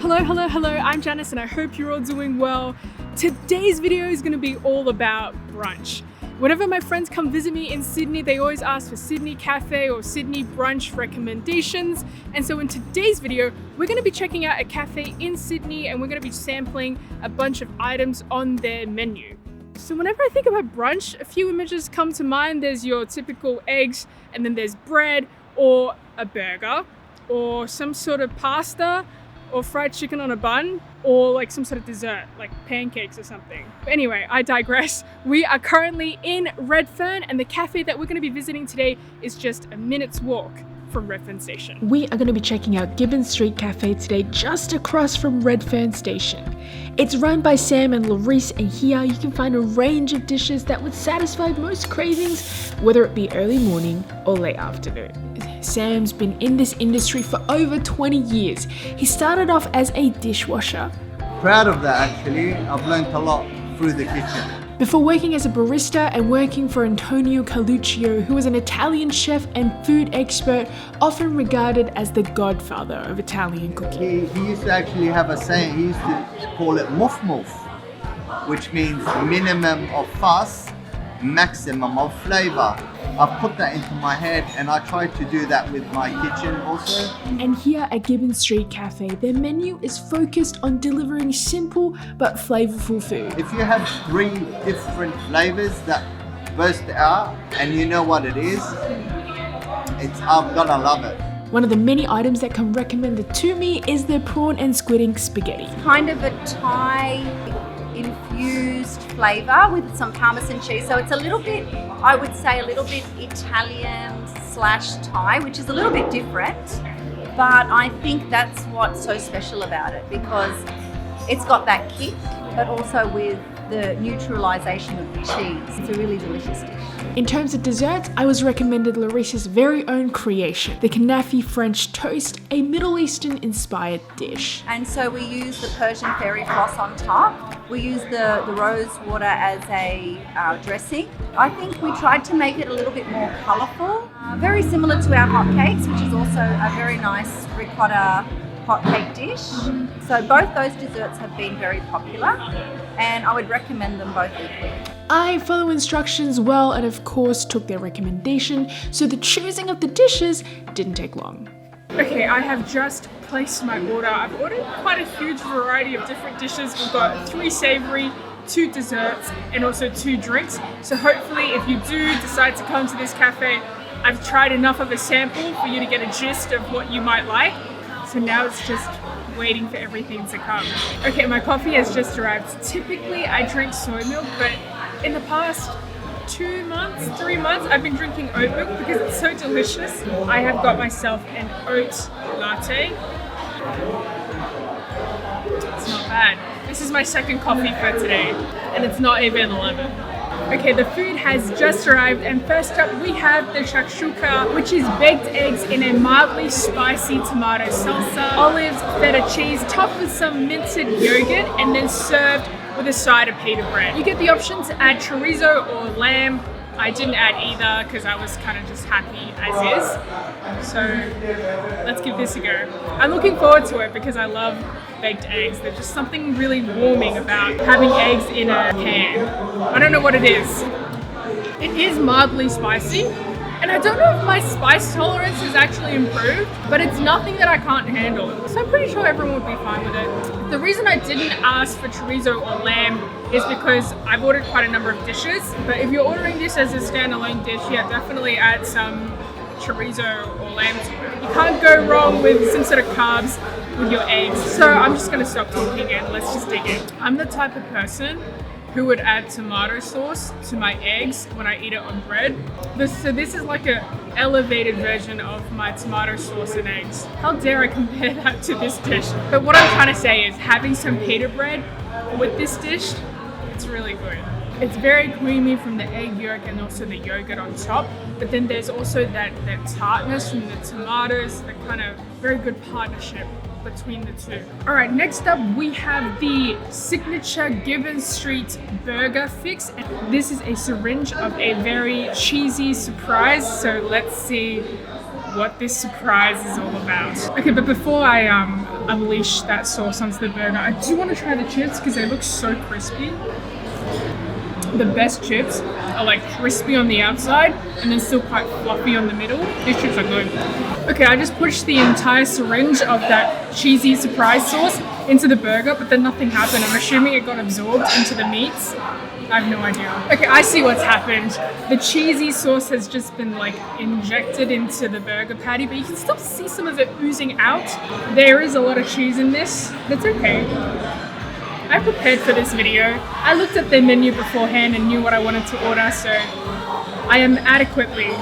Hello, I'm Janice and I hope you're all doing well. Today's video is going to be all about brunch. Whenever my friends come visit me in Sydney, they always ask for Sydney cafe or Sydney brunch recommendations. And so in today's video, we're going to be checking out a cafe in Sydney and we're going to be sampling a bunch of items on their menu. So whenever I think about brunch, a few images come to mind. There's your typical eggs, and then there's bread or a burger or some sort of pasta or fried chicken on a bun, or like some sort of dessert, like pancakes or something. But anyway, I digress. We are currently in Redfern, and the cafe that we're going to be visiting today is just a minute's walk from Redfern Station. We are going to be checking out Gibbons Street Cafe today, just across from Redfern Station. It's run by Sam and Louris, and here you can find a range of dishes that would satisfy most cravings, whether it be early morning or late afternoon. Sam's been in this industry for over 20 years. He started off as a dishwasher. Proud of that actually. I've learned a lot through the kitchen. Before working as a barista and working for Antonio Carluccio, who was an Italian chef and food expert, often regarded as the godfather of Italian cooking. He used to actually have a saying. He used to call it muff muff, which means minimum of fuss, maximum of flavor. I've put that into my head and I try to do that with my kitchen also. And here at Gibbons Street Cafe, their menu is focused on delivering simple but flavorful food. If you have 3 different flavors that burst out and you know what it is, I'm gonna love it. One of the many items that come recommended to me is their prawn and squid skippy. Kind of a Thai infused flavor with some Parmesan cheese. So it's a little bit, I would say a little bit Italian/Thai, which is a little bit different. But I think that's what's so special about it, because it's got that kick, but also with the neutralization of the cheese. It's a really delicious dish. In terms of desserts, I was recommended Louris's very own creation, the Knafeh French Toast, a Middle Eastern inspired dish. And so we use the Persian fairy floss on top. We use the rose water as a dressing. I think we tried to make it a little bit more colourful, very similar to our hotcakes, which is also a very nice ricotta hotcake dish. So both those desserts have been very popular, and I would recommend them both equally. I follow instructions well and of course took their recommendation, so the choosing of the dishes didn't take long. Okay, I have just placed my order. I've ordered quite a huge variety of different dishes. We've got 3 savoury, 2 desserts, and also 2 drinks. So hopefully if you do decide to come to this cafe, I've tried enough of a sample for you to get a gist of what you might like. So now it's just waiting for everything to come. Okay, my coffee has just arrived. Typically I drink soy milk, but in the past 2 months, 3 months, I've been drinking oat milk because it's so delicious. I have got myself an oat latte. It's not bad. This is my second coffee for today, and it's not even lemon. Okay, the food has just arrived, and first up we have the SHAKSHUKA, which is baked eggs in a mildly spicy tomato salsa, olives, feta cheese, topped with some minced yogurt, and then served with a side of pita bread. You get the option to add chorizo or lamb. I didn't add either because I was kind of just happy as is. So let's give this a go. I'm looking forward to it because I love baked eggs. There's just something really warming about having eggs in a pan. I don't know what it is. It is mildly spicy, and I don't know if my spice tolerance has actually improved, but it's nothing that I can't handle. So I'm pretty sure everyone would be fine with it. The reason I didn't ask for chorizo or lamb is because I've ordered quite a number of dishes, but if you're ordering this as a standalone dish, yeah, definitely add some chorizo or lamb to it. You can't go wrong with some sort of carbs with your eggs. So I'm just gonna stop talking and let's just dig in. I'm the type of person who would add tomato sauce to my eggs when I eat it on bread. So this is like an elevated version of my tomato sauce and eggs. How dare I compare that to this dish? But what I'm trying to say is having some pita bread with this dish, it's really good. It's very creamy from the egg yolk and also the yogurt on top, but then there's also that tartness from the tomatoes, the kind of very good partnership between the two. All right, next up we have the signature Gibbons Street burger fix. And this is a syringe of a very cheesy surprise, so let's see what this surprise is all about. Okay, but before I unleash that sauce onto the burger. I do want to try the chips because they look so crispy. The best chips are like crispy on the outside and then still quite fluffy on the middle. These chips are good. Okay, I just pushed the entire syringe of that cheesy surprise sauce into the burger, but then nothing happened. I'm assuming it got absorbed into the meats. I have no idea. Okay, I see what's happened. The cheesy sauce has just been like injected into the burger patty, but you can still see some of it oozing out. There is a lot of cheese in this. That's okay. I prepared for this video. I looked at the menu beforehand and knew what I wanted to order, so I am adequately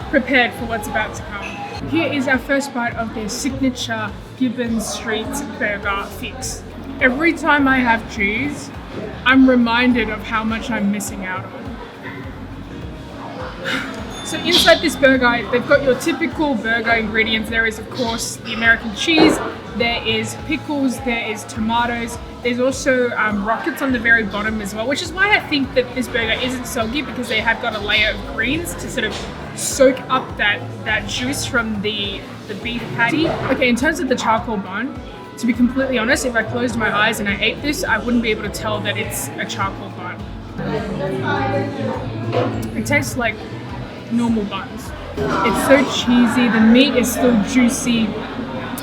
prepared for what's about to come. Here is our first bite of their signature Gibbons Street Burger Fix. Every time I have cheese, I'm reminded of how much I'm missing out on. So inside this burger, they've got your typical burger ingredients. There is, of course, the American cheese, there is pickles, there is tomatoes, there's also rockets on the very bottom as well, which is why I think that this burger isn't soggy, because they have got a layer of greens to sort of soak up that juice from the beef patty. Okay, in terms of the charcoal bun, to be completely honest, if I closed my eyes and I ate this, I wouldn't be able to tell that it's a charcoal bun. It tastes like normal buns. It's so cheesy, the meat is still juicy,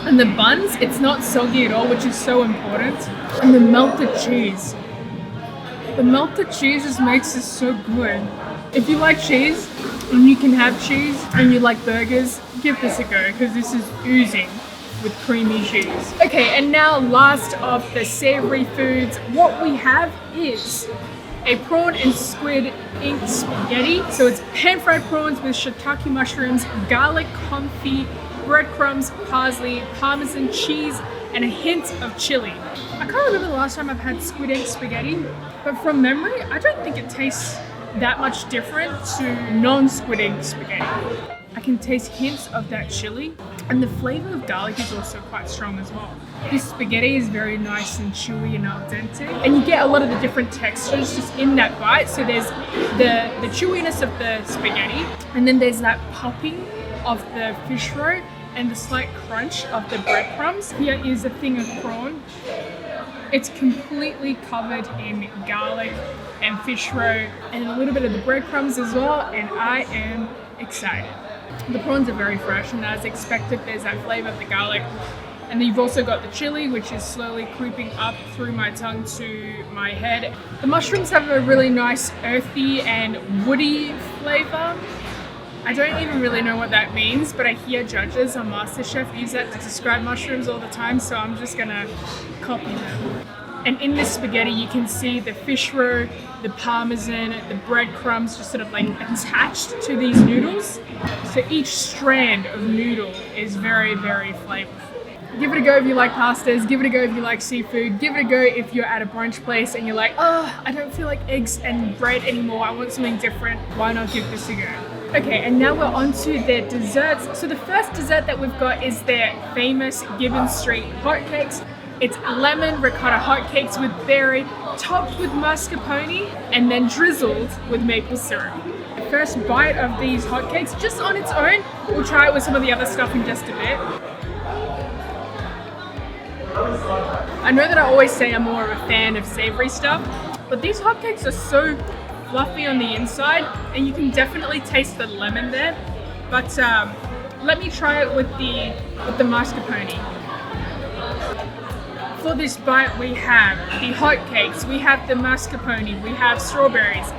and the buns, it's not soggy at all, which is so important. And the melted cheese. The melted cheese just makes this so good. If you like cheese, and you can have cheese, and you like burgers, give this a go, because this is oozing with creamy cheese. Okay, and now last of the savory foods, what we have is a prawn and squid inked spaghetti. So it's pan-fried prawns with shiitake mushrooms, garlic confit, breadcrumbs, parsley, Parmesan cheese, and a hint of chili. I can't remember the last time I've had squid ink spaghetti, but from memory, I don't think it tastes that much different to non-squid ink spaghetti. I can taste hints of that chili, and the flavor of garlic is also quite strong as well. This spaghetti is very nice and chewy and al dente, and you get a lot of the different textures just in that bite. So there's the chewiness of the spaghetti, and then there's that popping of the fish roe and the slight crunch of the breadcrumbs. Here is a thing of prawn. It's completely covered in garlic and fish roe and a little bit of the breadcrumbs as well, and I am excited. The prawns are very fresh, and as expected, there's that flavor of the garlic. And then you've also got the chili, which is slowly creeping up through my tongue to my head. The mushrooms have a really nice earthy and woody flavor. I don't even really know what that means, but I hear judges on MasterChef use that to describe mushrooms all the time, so I'm just gonna copy them. And in this spaghetti, you can see the fish roe, the Parmesan, the breadcrumbs just sort of like attached to these noodles. So each strand of noodle is very, very flavorful. Give it a go if you like pastas, give it a go if you like seafood, give it a go if you're at a brunch place and you're like, oh, I don't feel like eggs and bread anymore, I want something different. Why not give this a go? Okay, and now we're on to their desserts. So the first dessert that we've got is their famous Gibbons Street hotcakes. It's lemon ricotta hotcakes with berry, topped with mascarpone, and then drizzled with maple syrup. The first bite of these hotcakes, just on its own, we'll try it with some of the other stuff in just a bit. I know that I always say I'm more of a fan of savory stuff, but these hotcakes are so fluffy on the inside, and you can definitely taste the lemon there. But let me try it with the mascarpone. For this bite, we have the hotcakes, we have the mascarpone, we have strawberries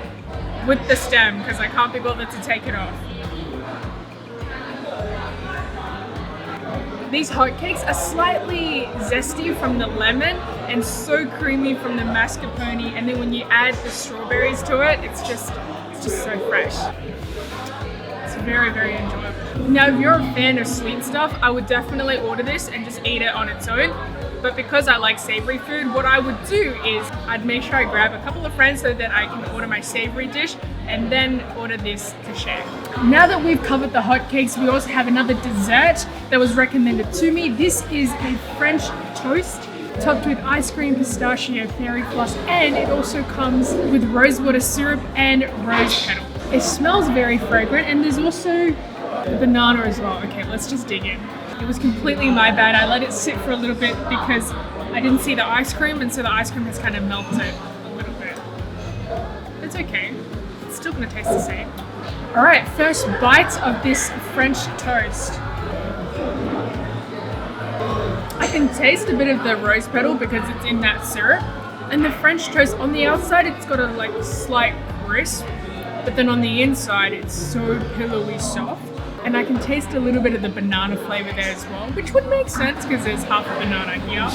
with the stem because I can't be bothered to take it off. These hotcakes are slightly zesty from the lemon and so creamy from the mascarpone, and then when you add the strawberries to it, it's just so fresh. It's very, very enjoyable. Now, if you're a fan of sweet stuff, I would definitely order this and just eat it on its own. But because I like savory food, what I would do is I'd make sure I grab a couple of friends so that I can order my savory dish and then order this to share. Now that we've covered the hotcakes, we also have another dessert that was recommended to me. This is a French toast topped with ice cream, pistachio, fairy floss, and it also comes with rosewater syrup and rose petal. It smells very fragrant, and there's also banana as well. Okay, let's just dig in. It was completely my bad. I let it sit for a little bit because I didn't see the ice cream, and so the ice cream has kind of melted a little bit. It's okay. It's still gonna taste the same. All right, first bite of this French toast. I can taste a bit of the rose petal because it's in that syrup. And the French toast on the outside, it's got a like slight crisp, but then on the inside, it's so pillowy soft. And I can taste a little bit of the banana flavor there as well, which would make sense because there's half a banana here.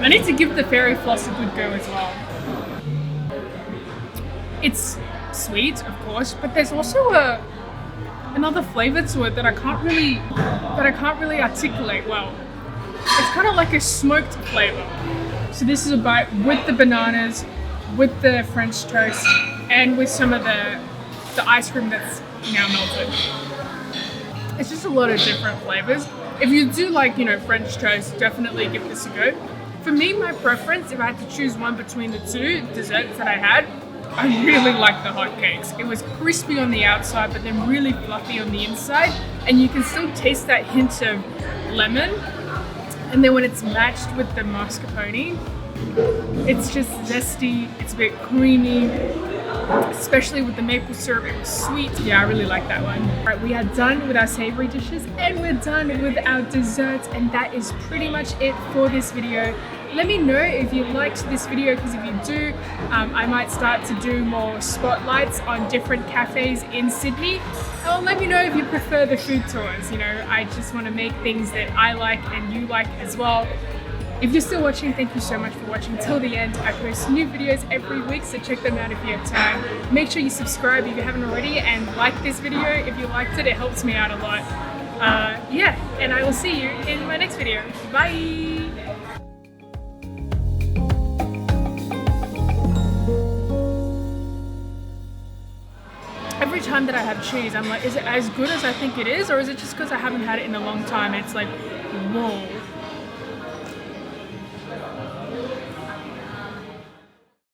I need to give the fairy floss a good go as well. It's sweet, of course, but there's also another flavor to it that I can't really articulate well. It's kind of like a smoked flavor. So this is a bite with the bananas, with the French toast, and with some of the ice cream that's now melted. It's just a lot of different flavors. If you do like, French toast, definitely give this a go. For me, my preference, if I had to choose one between the two desserts that I had, I really liked the hot cakes. It was crispy on the outside, but then really fluffy on the inside, and you can still taste that hint of lemon. And then when it's matched with the mascarpone, it's just zesty, it's a bit creamy, especially with the maple syrup, it was sweet. Yeah, I really like that one. All right, we are done with our savory dishes and we're done with our desserts, and that is pretty much it for this video. Let me know if you liked this video, because if you do, I might start to do more spotlights on different cafes in Sydney. Or let me know if you prefer the food tours. I just want to make things that I like and you like as well. If you're still watching, thank you so much for watching till the end. I post new videos every week, so check them out if you have time. Make sure you subscribe if you haven't already, and like this video if you liked it. It helps me out a lot. Yeah, and I will see you in my next video. Bye! Every time that I have cheese, I'm like, is it as good as I think it is, or is it just because I haven't had it in a long time? It's like, whoa.